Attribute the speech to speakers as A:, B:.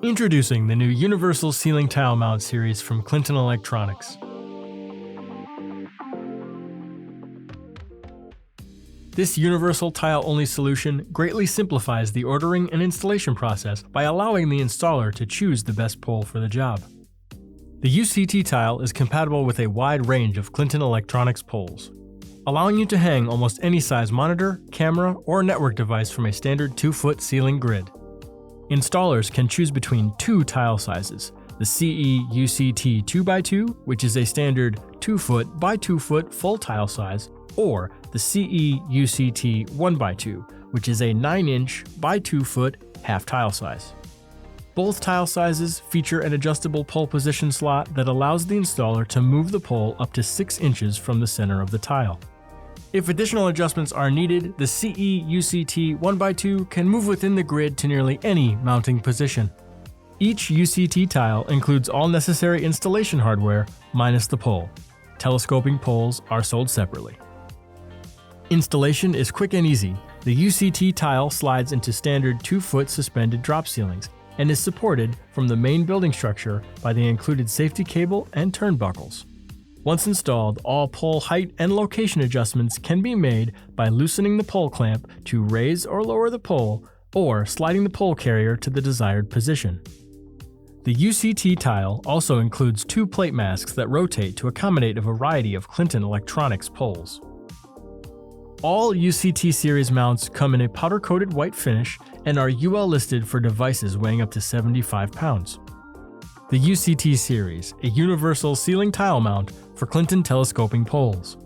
A: Introducing the new Universal Ceiling Tile Mount series from Clinton Electronics. This universal tile-only solution greatly simplifies the ordering and installation process by allowing the installer to choose the best pole for the job. The UCT tile is compatible with a wide range of Clinton Electronics poles, allowing you to hang almost any size monitor, camera, or network device from a standard 2-foot ceiling grid. Installers can choose between two tile sizes, the CE UCT 2x2, which is a standard 2-foot by 2-foot full tile size, or the CE UCT 1x2, which is a 9-inch by 2-foot half tile size. Both tile sizes feature an adjustable pole position slot that allows the installer to move the pole up to 6 inches from the center of the tile. If additional adjustments are needed, the CE UCT 1x2 can move within the grid to nearly any mounting position. Each UCT tile includes all necessary installation hardware, minus the pole. Telescoping poles are sold separately. Installation is quick and easy. The UCT tile slides into standard 2-foot suspended drop ceilings and is supported from the main building structure by the included safety cable and turnbuckles. Once installed, all pole height and location adjustments can be made by loosening the pole clamp to raise or lower the pole, or sliding the pole carrier to the desired position. The UCT tile also includes 2 plate masks that rotate to accommodate a variety of Clinton Electronics poles. All UCT series mounts come in a powder-coated white finish and are UL listed for devices weighing up to 75 pounds. The UCT series, a universal ceiling tile mount for Clinton telescoping poles.